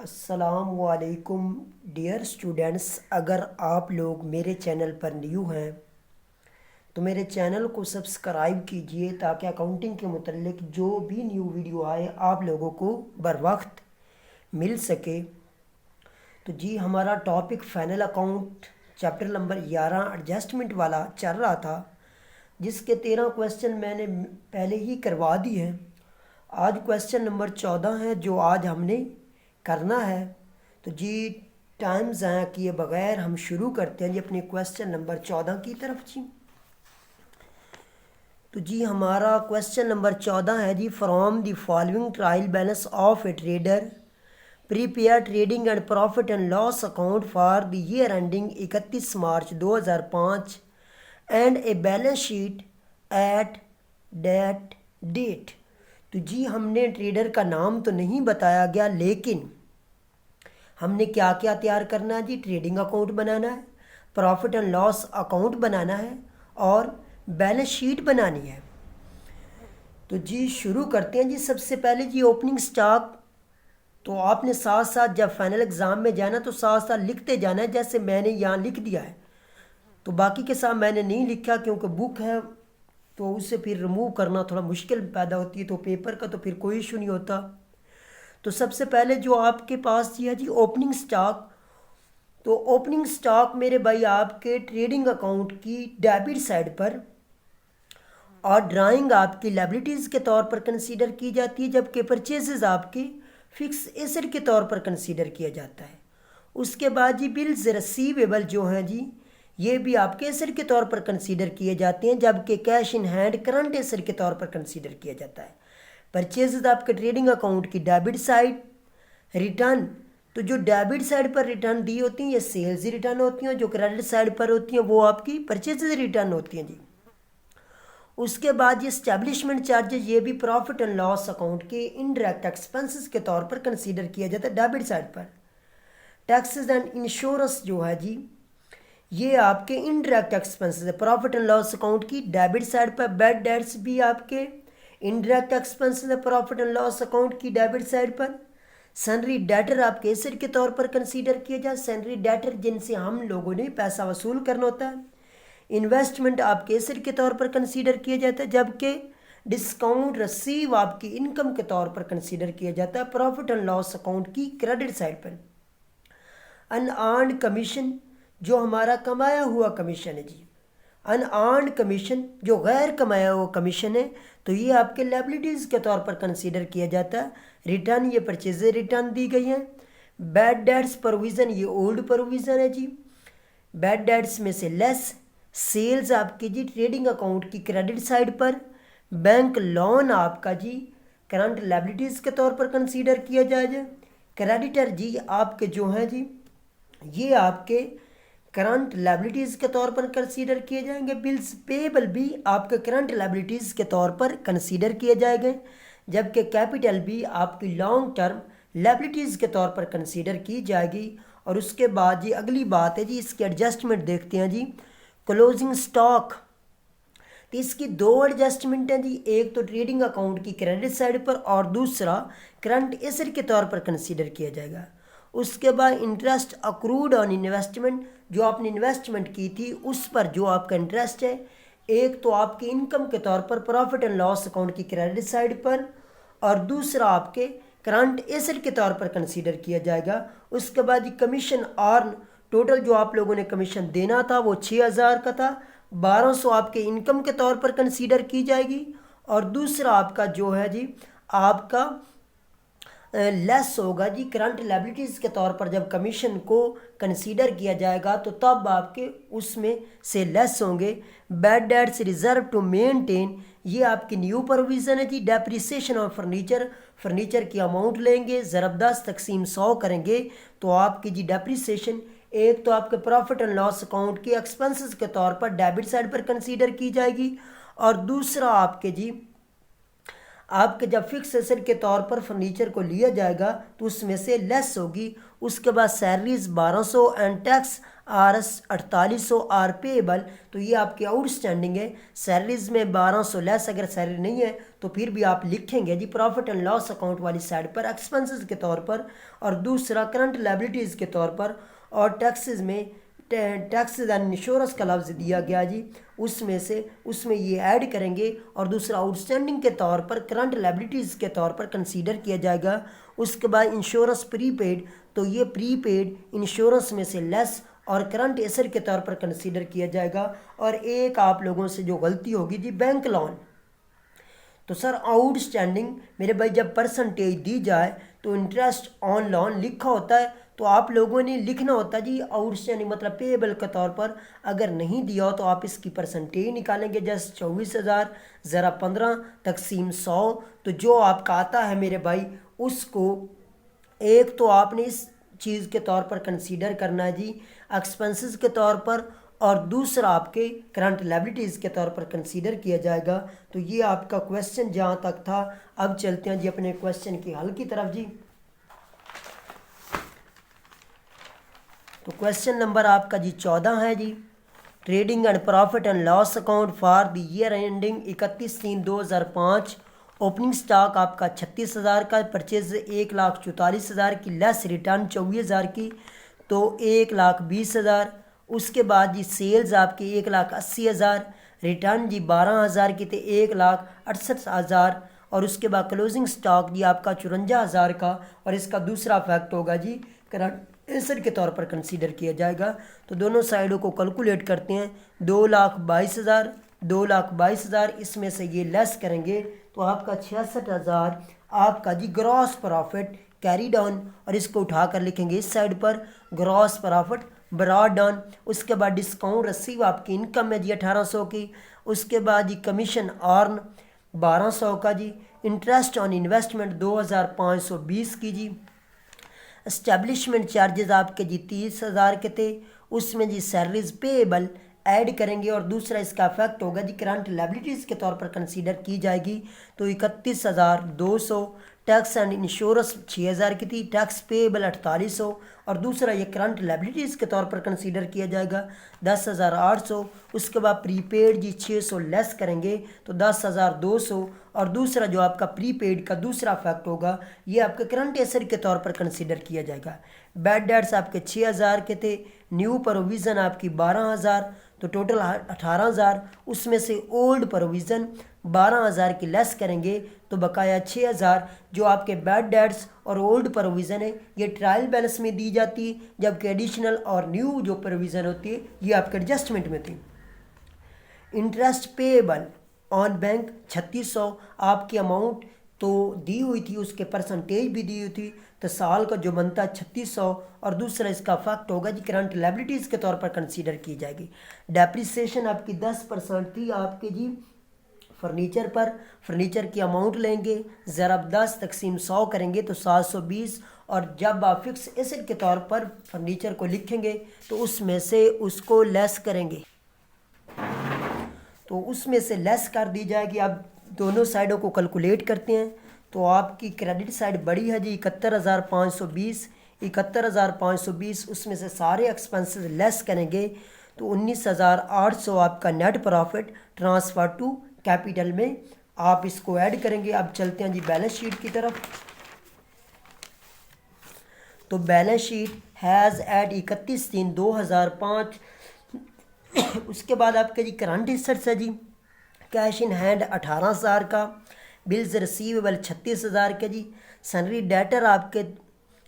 अस्सलामुअलैकुम dear students. अगर आप लोग मेरे चैनल पर न्यू हैं तो मेरे चैनल को सब्सक्राइब कीजिए ताकि अकाउंटिंग के मुतल्लिक जो भी न्यू वीडियो आए आप लोगों को बर वक्त मिल सके। तो जी हमारा topic final account chapter number 11 adjustment वाला चल रहा था, जिसके 13 क्वेश्चन मैंने पहले ही करवा दिए हैं। आज क्वेश्चन नंबर 14 है जो आज हमने करना है। तो जी टाइम ज़ाया किए बगैर हम शुरू करते हैं जी अपने क्वेश्चन नंबर 14 की तरफ। जी तो जी हमारा क्वेश्चन नंबर 14 है जी, from the following trial balance of a trader prepare trading and profit and loss account for the year ending 31 March 2005 and a balance sheet at that date. तो जी हमने trader का नाम तो नहीं बताया गया, लेकिन हमने क्या क्या तैयार करना है जी। ट्रेडिंग अकाउंट बनाना है, प्रॉफिट एंड लॉस अकाउंट बनाना है और बैलेंस शीट बनानी है। तो जी शुरू करते हैं जी। सबसे पहले जी ओपनिंग स्टॉक। तो आपने साथ साथ जब फाइनल एग्ज़ाम में जाना तो साथ साथ लिखते जाना है, जैसे मैंने यहाँ लिख दिया है। तो बाकी के साथ मैंने नहीं लिखा क्योंकि बुक है तो उससे फिर रिमूव करना थोड़ा मुश्किल पैदा होती है, तो पेपर का तो फिर कोई इशू नहीं होता। तो सबसे पहले जो आपके पास ये है जी ओपनिंग स्टॉक। तो ओपनिंग स्टॉक मेरे भाई आपके ट्रेडिंग अकाउंट की डेबिट साइड पर और ड्राइंग आपकी लायबिलिटीज़ के तौर पर कंसीडर की जाती है, जबकि परचेजेज आपके फिक्स एसेट के तौर पर कंसीडर किया जाता है। उसके बाद जी बिल्स रिसीवेबल जो हैं जी, ये भी आपके एसेट के तौर पर कंसीडर किए जाते हैं, जबकि cash in hand current asset के तौर पर कंसीडर किया जाता है। परचेजेज आपके ट्रेडिंग अकाउंट की डेबिट साइड। रिटर्न, तो जो डेबिट साइड पर रिटर्न दी होती हैं ये सेल्स रिटर्न होती हैं, जो क्रेडिट साइड पर होती हैं वो आपकी परचेजेज रिटर्न होती हैं जी। उसके बाद ये स्टैब्लिशमेंट चार्जेज, ये भी प्रॉफिट एंड लॉस अकाउंट के इनडायरेक्ट एक्सपेंसेस के तौर पर कंसीडर किया जाता है डेबिट साइड पर। टैक्सेस एंड इंश्योरेंस जो है जी, ये आपके इनडायरेक्ट एक्सपेंसेस है प्रॉफिट एंड लॉस अकाउंट की डेबिट साइड पर। बैड डेट्स भी आपके इनडायरेक्ट एक्सपेंसेस है प्रॉफिट एंड लॉस अकाउंट की डेबिट साइड पर। सैलरी डेटर आपके एसेट के तौर पर कंसीडर किया जाए, सैलरी डेटर जिनसे हम लोगों ने पैसा वसूल करना होता है। इन्वेस्टमेंट आपके एसेट के तौर पर कंसीडर किया जाता है, जबकि डिस्काउंट रिसीव आपकी इनकम के तौर पर कंसीडर किया जाता है प्रॉफिट एंड लॉस अकाउंट की क्रेडिट साइड पर। अनअर्न्ड कमीशन जो हमारा कमाया हुआ कमीशन है जी, अनअर्न्ड कमीशन जो गैर कमाया हुआ कमीशन है, तो ये आपके लायबिलिटीज़ के तौर पर कंसीडर किया जाता है। रिटर्न, ये परचेज रिटर्न दी गई हैं। बैड डेट्स प्रोविज़न, ये ओल्ड प्रोविज़न है जी। बैड डेट्स में से लेस। सेल्स आपकी जी ट्रेडिंग अकाउंट की क्रेडिट साइड पर। बैंक लोन आपका जी करंट लायबिलिटीज़ के तौर पर कंसीडर किया जाएगा। क्रेडिटर जी आपके जो हैं जी, ये आपके करंट लायबिलिटीज़ के तौर पर कंसीडर किए जाएंगे। बिल्स पेबल भी आपके करंट लायबिलिटीज़ के तौर पर कंसीडर किए जाएंगे, जबकि कैपिटल भी आपकी लॉन्ग टर्म लायबिलिटीज़ के तौर पर कंसीडर की जाएगी। और उसके बाद जी अगली बात है जी इसकी एडजस्टमेंट देखते हैं जी। क्लोजिंग स्टॉक, तो इसकी दो एडजस्टमेंट हैं जी, एक तो ट्रेडिंग अकाउंट की क्रेडिट साइड पर और दूसरा करंट एसेट के तौर पर कंसीडर किया जाएगा। उसके बाद इंटरेस्ट अक्रूड ऑन इन्वेस्टमेंट, जो आपने इन्वेस्टमेंट की थी उस पर जो आपका इंटरेस्ट है, एक तो आपकी इनकम के तौर पर प्रॉफिट एंड लॉस अकाउंट की क्रेडिट साइड पर और दूसरा आपके करंट एसेट के तौर पर कंसीडर किया जाएगा। उसके बाद कमीशन अर्न, टोटल जो आप लोगों ने कमीशन देना था वो 6,000 का था, 1,200 आपके इनकम के तौर पर कंसीडर की जाएगी और दूसरा आपका जो है जी आपका लेस होगा जी करंट लायबिलिटीज़ के तौर पर। जब कमीशन को कंसीडर किया जाएगा तो तब आपके उसमें से लेस होंगे। Bad debts reserve to maintain, ये आपकी न्यू प्रोविज़न है जी। डेप्रिसिएशन ऑफ फर्नीचर, फर्नीचर की अमाउंट लेंगे ज़रब 10 तकसीम 100 करेंगे तो आपकी जी डेप्रिसिएशन एक तो आपके प्रॉफिट एंड लॉस अकाउंट के एक्सपेंसेस के तौर पर डेबिट साइड पर कंसीडर की जाएगी और दूसरा आपके जी आपके जब फिक्स एसेट के तौर पर फर्नीचर को लिया जाएगा तो उसमें से लेस होगी। उसके बाद salaries 1,200 and tax RS 4800 are payable, तो ये आपकी आउटस्टैंडिंग है। सैलरीज में 1200 लेस अगर सैलरी नहीं है तो फिर भी आप लिखेंगे जी प्रॉफिट एंड लॉस अकाउंट वाली साइड पर एक्सपेंसेस के तौर पर, और दूसरा करंट लायबिलिटीज़ के तौर पर, और टैक्सेस में टैक्सेस एंड इंश्योरेंस का लफ्ज़ दिया गया जी, उसमें ये ऐड करेंगे, और दूसरा आउटस्टैंडिंग के तौर पर करंट लायबिलिटीज़ के तौर पर कंसीडर किया जाएगा। उसके बाद इंश्योरेंस प्रीपेड, तो ये प्रीपेड इंश्योरेंस में से लेस और करंट एसेट के तौर पर कंसीडर किया जाएगा। और एक आप लोगों से जो गलती होगी जी बैंक लोन, तो सर आउटस्टैंडिंग मेरे भाई जब परसेंटेज दी जाए तो इंटरेस्ट ऑन लोन लिखा होता है, तो आप लोगों ने लिखना होता है जी आउटस्टैंडिंग मतलब पेएबल के तौर पर। अगर नहीं दिया हो तो आप इसकी परसेंटेज निकालेंगे, जैसे 24,000 ज़रा 15 तकसीम 100, तो जो आपका आता है मेरे भाई उसको एक तो आपने इस चीज़ के तौर पर कंसीडर करना है जी एक्सपेंसेस के तौर पर, और दूसरा आपके करंट लायबिलिटीज़ के तौर पर कंसीडर किया जाएगा। तो ये आपका क्वेश्चन जहाँ तक था। अब चलते हैं जी अपने क्वेश्चन के हल की तरफ जी। तो क्वेश्चन नंबर आपका जी 14 है जी, trading and profit and loss account for the year ending 31/3/2005। Opening stock आपका 36,000 का, परचेज 1,44,000 की, लेस रिटर्न 24,000 की, तो 1,20,000। उसके बाद जी सेल्स आपकी 1,80,000, रिटर्न जी 12,000 की, थे 1,68,000। और उसके बाद क्लोजिंग स्टॉक जी आपका 54,000 का, और इसका दूसरा फैक्ट होगा जी करंट एसेट के तौर पर कंसीडर किया जाएगा। तो दोनों साइडों को कैलकुलेट करते हैं, 2,22,000, 2,22,000, इसमें से ये लेस करेंगे तो आपका 66,000 आपका जी ग्रॉस प्रॉफिट कैरी डाउन, और इसको उठाकर लिखेंगे इस साइड पर ग्रॉस प्रॉफिट ब्रॉड डाउन। उसके बाद डिस्काउंट रिसीव आपकी इनकम है जी 1,800 की। उसके बाद जी कमीशन अर्न 1,200 का जी। इंटरेस्ट ऑन इन्वेस्टमेंट 2,520 की जी। एस्टेब्लिशमेंट चार्जेस आपके जी 30,000 के थे। उसमें जी सैलरीज पेएबल ऐड करेंगे, और दूसरा इसका इफेक्ट होगा जी करंट लायबिलिटीज़ के तौर पर कंसीडर की जाएगी, तो 31,200। टैक्स एंड इंश्योरेंस 6,000 की थी, टैक्स पेएबल 4,800, और दूसरा ये करंट लायबिलिटीज़ के तौर पर कंसीडर किया जाएगा 10,800। उसके बाद प्रीपेड जी 600 लेस करेंगे तो 10,200, और दूसरा जो आपका प्रीपेड का दूसरा फैक्ट होगा ये आपके करंट एसेट के तौर पर कंसीडर किया जाएगा। बैड डेट्स आपके 6,000 के थे, न्यू प्रोविज़न आपकी 12,000, तो टोटल 18,000। उसमें से ओल्ड प्रोविज़न 12,000 की लेस करेंगे तो बकाया 6,000। जो आपके बैड डेट्स और ओल्ड प्रोविज़न है ये ट्रायल बैलेंस में दी जाती है, जबकि एडिशनल और न्यू जो प्रोविज़न होती है ये आपके एडजस्टमेंट में थी। इंटरेस्ट पेएबल ऑन बैंक 3600 आपकी अमाउंट तो दी हुई थी, उसके परसेंटेज भी दी हुई थी, तो साल का जो बनता है 3600। और दूसरा इसका फैक्ट होगा जी करंट लायबिलिटीज़ के तौर पर कंसीडर की जाएगी। डेप्रिसिएशन आपकी 10% थी आपके जी फर्नीचर पर। फर्नीचर की अमाउंट लेंगे, ज़रा 10 तकसीम 100 करेंगे तो 720, और जब आप फिक्स एसेट के तौर पर फर्नीचर को लिखेंगे तो उसमें से उसको लेस करेंगे, तो उसमें से लेस कर दी जाएगी। अब दोनों साइडों को कैलकुलेट करते हैं, तो आपकी क्रेडिट साइड बड़ी है जी 71,520, 71,520। उसमें से सारे एक्सपेंसेस लेस करेंगे तो 19,800 आपका net profit transfer to capital में आप इसको ऐड करेंगे। अब चलते हैं जी बैलेंस शीट की तरफ। तो बैलेंस शीट हैज़ एट 31/3/2005। उसके बाद आपके जी करंट एसेट्स है जी, कैश इन हैंड 18,000 का, बिल्स रिसीवेबल 36,000 के जी, सैलरी डेटर आपके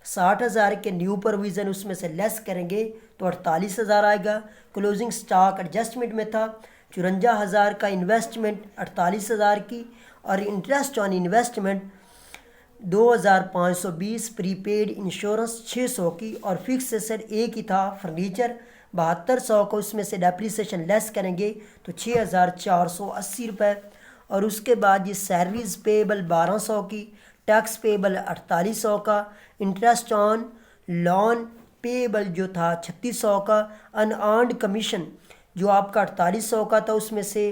60,000 के, न्यू प्रोविज़न उसमें से लेस करेंगे तो 48,000 आएगा। क्लोजिंग स्टॉक एडजस्टमेंट में था 54,000 का, इन्वेस्टमेंट 48,000 की, और interest on investment 2,520, prepaid insurance 600 की, और फिक्स एसेट एक ही था फर्नीचर 7200 को। उसमें से डेप्रिसिएशन लेस करेंगे तो 6,480 रुपये। और उसके बाद ये सैलरीज पेएबल 1,200 की, टैक्स पेएबल 4,800 का, इंटरेस्ट ऑन लोन पेएबल जो था 3,600 का, अनअर्न्ड कमीशन जो आपका 4,800 का था, उसमें से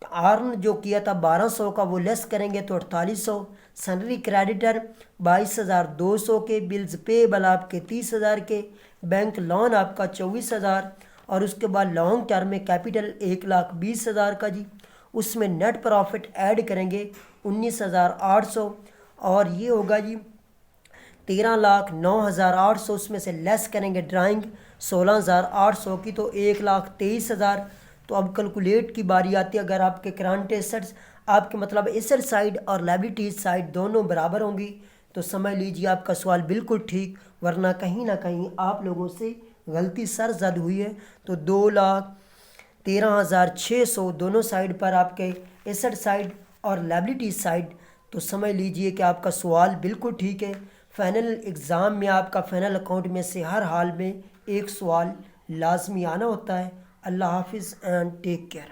आर्न जो किया था 1200 का, वो लेस करेंगे तो 4800। सैलरी क्रेडिटर 22,200 के, बिल्स पेबल आपके 30,000 के, बैंक लोन आपका 24,000, और उसके बाद लॉन्ग टर्म में कैपिटल 1,20,000 का जी। उसमें नेट प्रॉफिट ऐड करेंगे 19,800, और ये होगा जी 13,09,800। उसमें से लेस करेंगे ड्राइंग 16,800 की, तो 1,23,000। तो अब कैलकुलेट की बारी आती है। अगर आपके करंट एसेट्स, आपके मतलब एसेट साइड और लायबिलिटीज साइड दोनों बराबर होंगी, तो समझ लीजिए आपका सवाल बिल्कुल ठीक, वरना कहीं ना कहीं आप लोगों से गलती सरजद हुई है। तो 2,13,600 दोनों साइड पर आपके एसेट साइड और लायबिलिटीज साइड, तो समझ लीजिए कि आपका सवाल बिल्कुल ठीक है। फाइनल एग्ज़ाम में आपका फाइनल अकाउंट में से हर हाल में एक सवाल लाजमी आना होता है। अल्लाह हाफिज़ एंड टेक केयर।